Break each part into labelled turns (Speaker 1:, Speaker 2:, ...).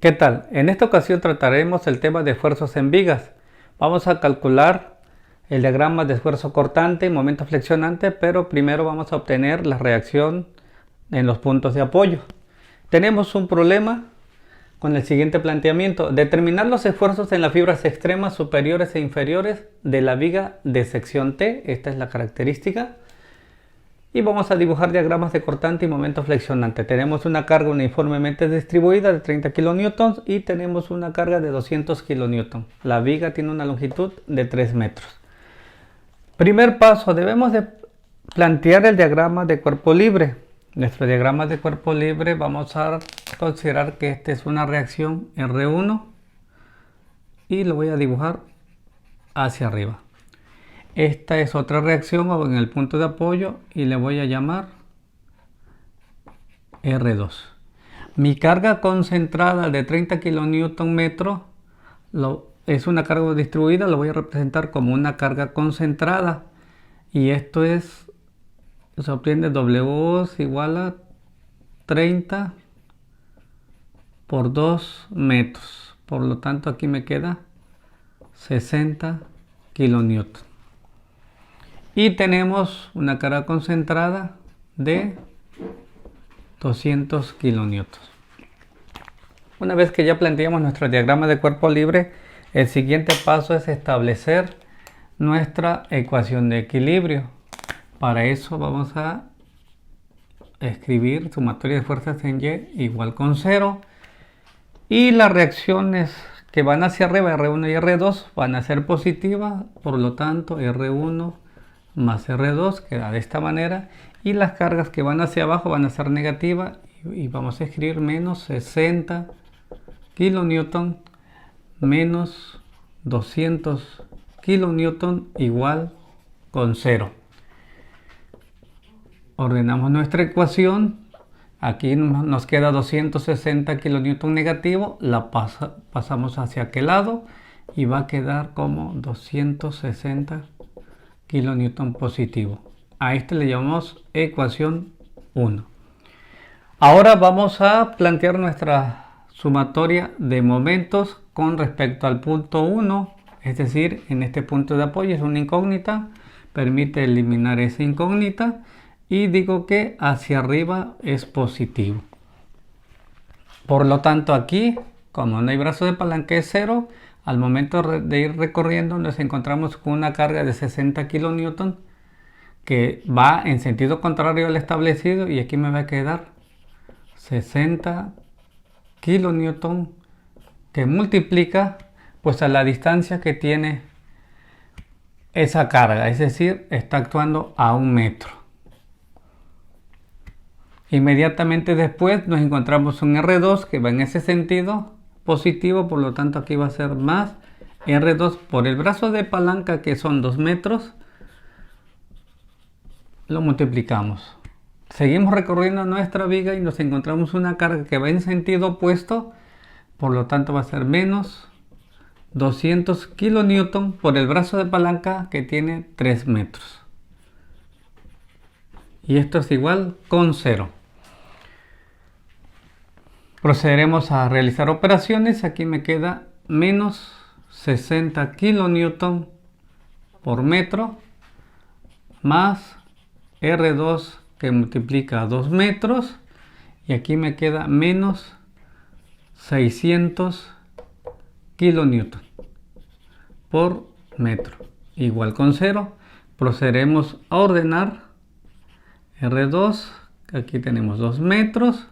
Speaker 1: ¿Qué tal? En esta ocasión trataremos el tema de esfuerzos en vigas. Vamos a calcular el diagrama de esfuerzo cortante y momento flexionante, pero primero vamos a obtener la reacción en los puntos de apoyo. Tenemos un problema con el siguiente planteamiento: determinar los esfuerzos en las fibras extremas superiores e inferiores de la viga de sección T. Esta es la característica. Y vamos a dibujar diagramas de cortante y momento flexionante. Tenemos una carga uniformemente distribuida de 30 kN y tenemos una carga de 200 kN. La viga tiene una longitud de 3 metros. Primer paso, debemos de plantear el diagrama de cuerpo libre. Nuestro diagrama de cuerpo libre vamos a considerar que esta es una reacción R1 y lo voy a dibujar hacia arriba. Esta es otra reacción en el punto de apoyo y le voy a llamar R2. Mi carga concentrada de 30 kN es una carga distribuida, lo voy a representar como una carga concentrada. Y esto se obtiene W es igual a 30 por 2 metros. Por lo tanto aquí me queda 60 kN. Y tenemos una carga concentrada de 200 kN. Una vez que ya planteamos nuestro diagrama de cuerpo libre, el siguiente paso es establecer nuestra ecuación de equilibrio. Para eso vamos a escribir sumatoria de fuerzas en Y igual con 0. Y las reacciones que van hacia arriba, R1 y R2, van a ser positivas. Por lo tanto, R1 más R2 queda de esta manera, y las cargas que van hacia abajo van a ser negativas y vamos a escribir menos 60 kN menos 200 kN igual con 0. Ordenamos nuestra ecuación. Aquí nos queda 260 kN negativo, la pasamos hacia aquel lado y va a quedar como 260 kN positivo. A este le llamamos ecuación 1. Ahora vamos a plantear nuestra sumatoria de momentos con respecto al punto 1, es decir, en este punto de apoyo es una incógnita, permite eliminar esa incógnita y digo que hacia arriba es positivo. Por lo tanto aquí, como no hay brazo de palanca, es 0. Al momento de ir recorriendo nos encontramos con una carga de 60 kN que va en sentido contrario al establecido, y aquí me va a quedar 60 kN que multiplica pues a la distancia que tiene esa carga, es decir, está actuando a 1 metro. Inmediatamente después nos encontramos un R2 que va en ese sentido positivo, por lo tanto aquí va a ser más R2 por el brazo de palanca, que son 2 metros, lo multiplicamos. Seguimos recorriendo nuestra viga y nos encontramos una carga que va en sentido opuesto, por lo tanto va a ser menos 200 kN por el brazo de palanca, que tiene 3 metros. Y esto es igual con 0. Procederemos a realizar operaciones. Aquí me queda menos 60 kN por metro más R2 que multiplica 2 metros, y aquí me queda menos 600 kN por metro igual con 0. Procederemos a ordenar R2, aquí tenemos 2 metros,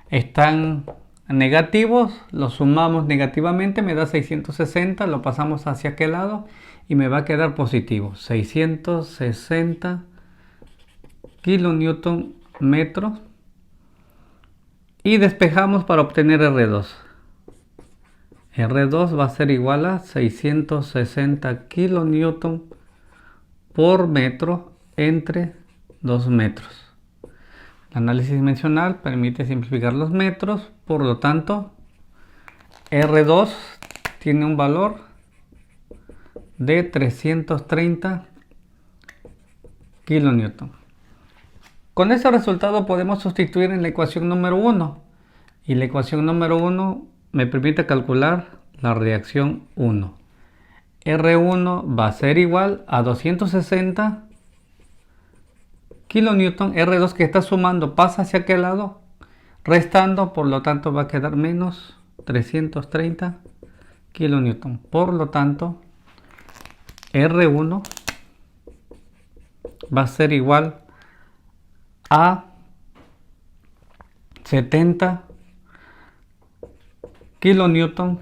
Speaker 1: están negativos, los sumamos negativamente, me da 660, lo pasamos hacia aquel lado y me va a quedar positivo, 660 kN metros, y despejamos para obtener R2. R2 va a ser igual a 660 kN por metro entre 2 metros. El análisis dimensional permite simplificar los metros, por lo tanto R2 tiene un valor de 330 kN. Con ese resultado podemos sustituir en la ecuación número 1 Y la ecuación número 1 me permite calcular la reacción 1. R1 va a ser igual a 260 kilonewton. R2 que está sumando pasa hacia aquel lado, restando, por lo tanto va a quedar menos 330 kilonewton. Por lo tanto, R1 va a ser igual a 70 kilonewton,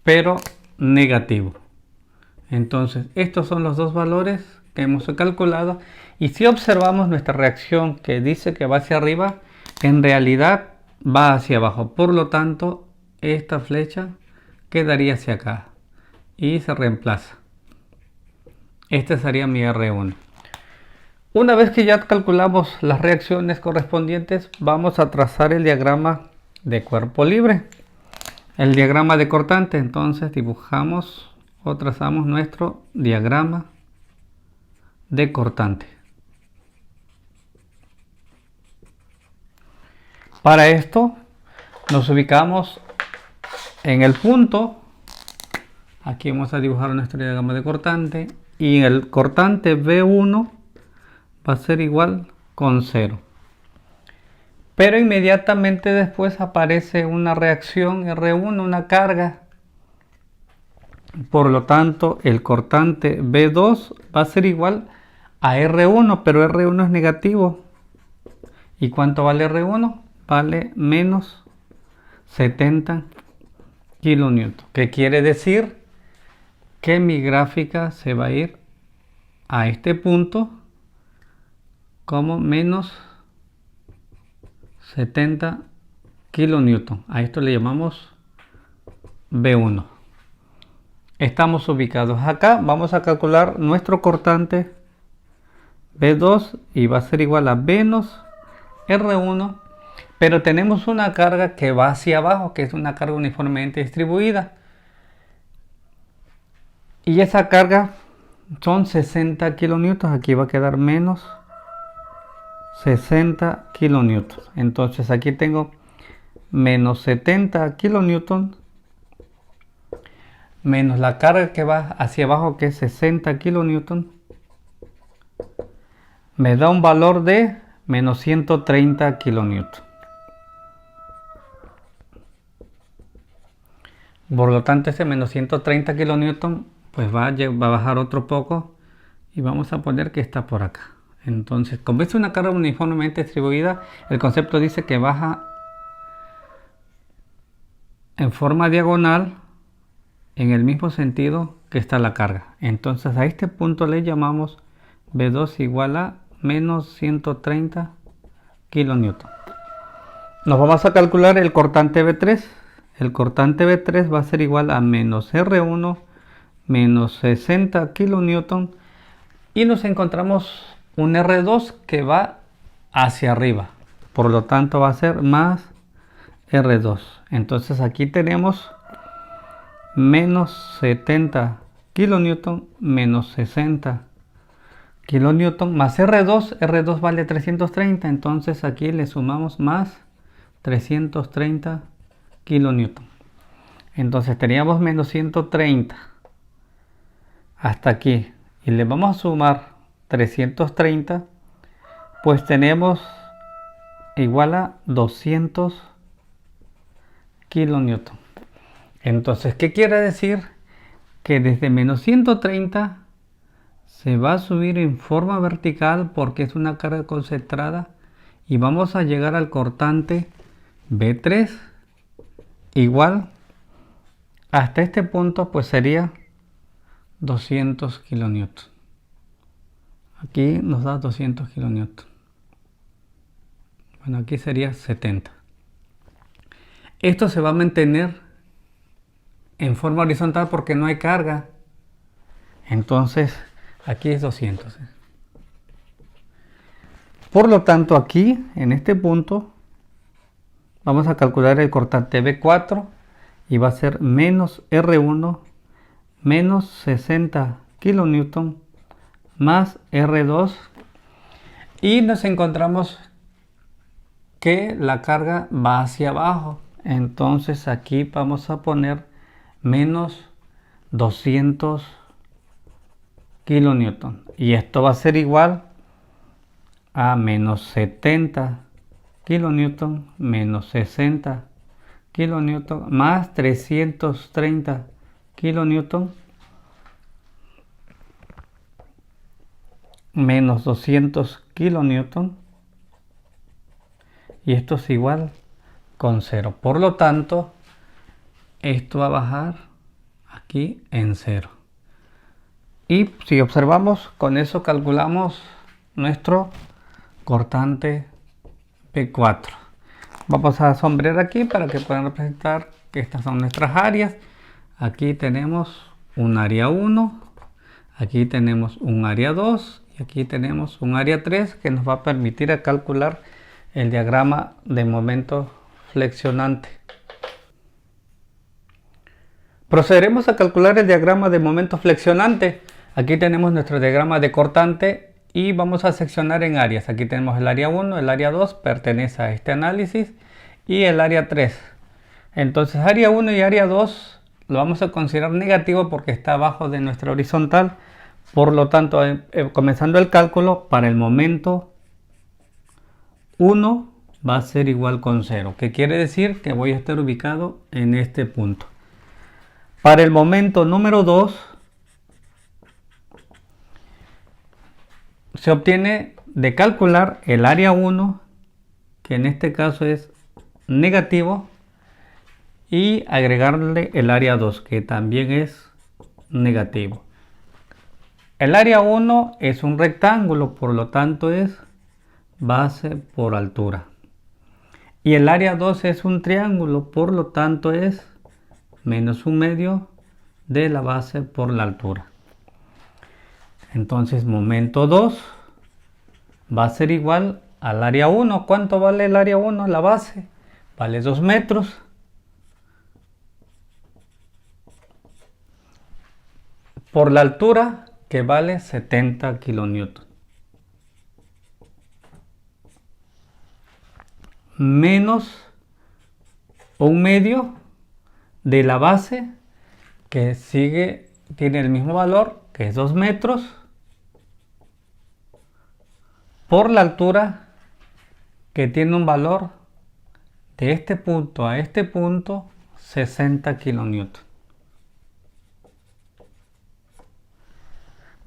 Speaker 1: pero negativo. Entonces, estos son los dos valores que hemos calculado. Y si observamos nuestra reacción que dice que va hacia arriba, en realidad va hacia abajo. Por lo tanto, esta flecha quedaría hacia acá y se reemplaza. Este sería mi R1. Una vez que ya calculamos las reacciones correspondientes, vamos a trazar el diagrama de cuerpo libre. El diagrama de cortante. Entonces dibujamos o trazamos nuestro diagrama de cortante. Para esto nos ubicamos en el punto. Aquí vamos a dibujar nuestro diagrama de cortante. Y el cortante B1 va a ser igual con 0. Pero inmediatamente después aparece una reacción R1, una carga. Por lo tanto, el cortante B2 va a ser igual a R1, pero R1 es negativo. ¿Y cuánto vale R1? Vale menos 70 kilonewton. ¿Qué quiere decir? Que mi gráfica se va a ir a este punto como menos 70 kilonewton. A esto le llamamos B1. Estamos ubicados acá. Vamos a calcular nuestro cortante B2 y va a ser igual a menos R1. Pero tenemos una carga que va hacia abajo, que es una carga uniformemente distribuida. Y esa carga son 60 kilonewtons. Aquí va a quedar menos 60 kilonewtons. Entonces aquí tengo menos 70 kilonewtons menos la carga que va hacia abajo, que es 60 kilonewtons, me da un valor de menos 130 kilonewtons. Por lo tanto, ese menos 130 kilonewtons pues va a bajar otro poco y vamos a poner que está por acá. Entonces, como es una carga uniformemente distribuida, el concepto dice que baja en forma diagonal en el mismo sentido que está la carga. Entonces a este punto le llamamos B2 igual a menos 130 kilonewton. Nos vamos a calcular el cortante B3. El cortante B3 va a ser igual a menos R1 menos 60 kilonewton y nos encontramos un R2 que va hacia arriba. Por lo tanto va a ser más R2. Entonces aquí tenemos menos 70 kilonewton menos 60 kilonewton más R2. R2 vale 330. Entonces aquí le sumamos más 330 kilonewton. Entonces teníamos menos 130 hasta aquí y le vamos a sumar 330, pues tenemos igual a 200 kilonewton. Entonces, ¿qué quiere decir? Que desde menos 130 se va a subir en forma vertical porque es una carga concentrada y vamos a llegar al cortante B3 igual hasta este punto, pues sería 200 kilonewton. Aquí nos da 200 kilonewton. Bueno, aquí sería 70. Esto se va a mantener en forma horizontal porque no hay carga. Entonces aquí es 200. Por lo tanto, aquí en este punto vamos a calcular el cortante B4 y va a ser menos R1 menos 60 kilonewton más R2 y nos encontramos que la carga va hacia abajo. entonces aquí vamos a poner menos 200 kilonewton. Y esto va a ser igual a menos 70 kilonewton menos 60 kilonewton más 330 kilonewton menos 200 kilonewton, y esto es igual con 0. Por lo tanto, esto va a bajar aquí en 0. Y si observamos, con eso calculamos nuestro cortante P4. Vamos a sombrear aquí para que puedan representar que estas son nuestras áreas. Aquí tenemos un área 1, aquí tenemos un área 2 y aquí tenemos un área 3 que nos va a permitir a calcular el diagrama de momento flexionante. Procederemos a calcular el diagrama de momento flexionante. Aquí tenemos nuestro diagrama de cortante y vamos a seccionar en áreas. Aquí tenemos el área 1, el área 2 pertenece a este análisis y el área 3. Entonces área 1 y área 2 lo vamos a considerar negativo porque está abajo de nuestra horizontal. Por lo tanto, comenzando el cálculo, para el momento 1 va a ser igual con 0, que quiere decir que voy a estar ubicado en este punto. Para el momento número 2 se obtiene de calcular el área 1, que en este caso es negativo, y agregarle el área 2, que también es negativo. El área 1 es un rectángulo, por lo tanto es base por altura. Y el área 2 es un triángulo, por lo tanto es menos un medio de la base por la altura. Entonces momento 2 va a ser igual al área 1. ¿Cuánto vale el área 1? La base vale 2 metros. Por la altura, que vale 70 kilonewton. Menos un medio de la base, que tiene el mismo valor, que es 2 metros, por la altura, que tiene un valor de este punto a este punto, 60 kilonewton.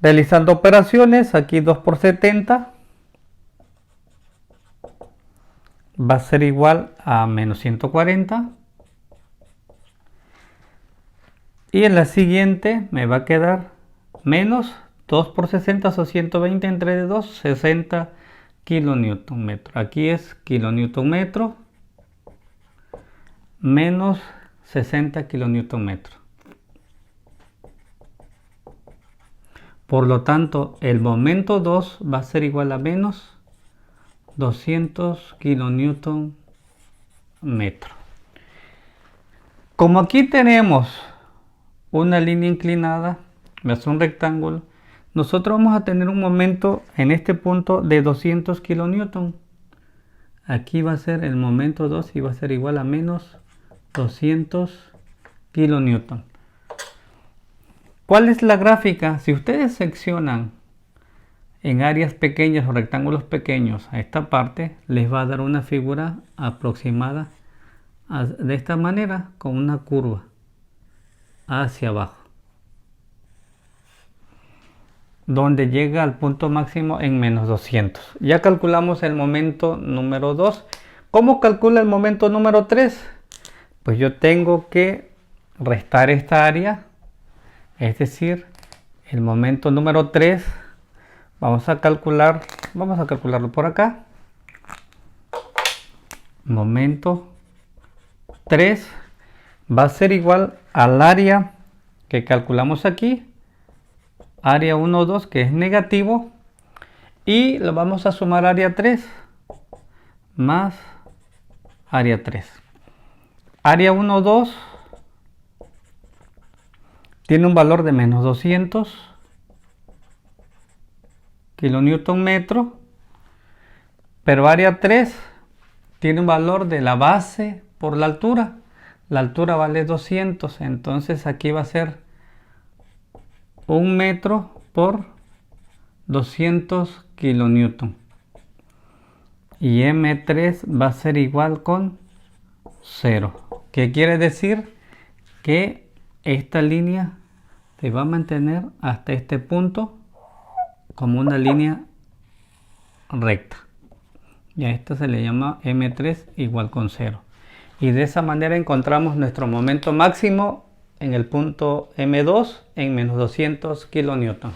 Speaker 1: Realizando operaciones, aquí 2 por 70 va a ser igual a menos 140. Y en la siguiente me va a quedar menos 2 por 60 son 120 entre 2, 60 kilonewton metro. Aquí es kilonewton metro menos 60 kilonewton metro. Por lo tanto, el momento 2 va a ser igual a menos 200 kilonewton metro. Como aquí tenemos una línea inclinada, es un rectángulo, nosotros vamos a tener un momento en este punto de 200 kilonewton. Aquí va a ser el momento 2 y va a ser igual a menos 200 kilonewton. ¿Cuál es la gráfica? Si ustedes seccionan en áreas pequeñas o rectángulos pequeños a esta parte, les va a dar una figura aproximada de esta manera, con una curva hacia abajo, donde llega al punto máximo en menos 200. Ya calculamos el momento número 2. ¿Cómo calcula el momento número 3? Pues yo tengo que restar esta área, es decir, el momento número 3 vamos a calcularlo por acá. Momento 3 va a ser igual al área que calculamos aquí, área 1, 2, que es negativo, y lo vamos a sumar área 3 más área 3. Área 1, 2 tiene un valor de menos 200 kilonewton metro, pero área 3 tiene un valor de la base por la altura. La altura vale 200, entonces aquí va a ser 1 metro por 200 kilonewton. Y M3 va a ser igual con 0. ¿Qué quiere decir? Que esta línea se va a mantener hasta este punto como una línea recta. Y a esta se le llama M3 igual con 0. Y de esa manera encontramos nuestro momento máximo en el punto M2 en menos 200 kilonewton.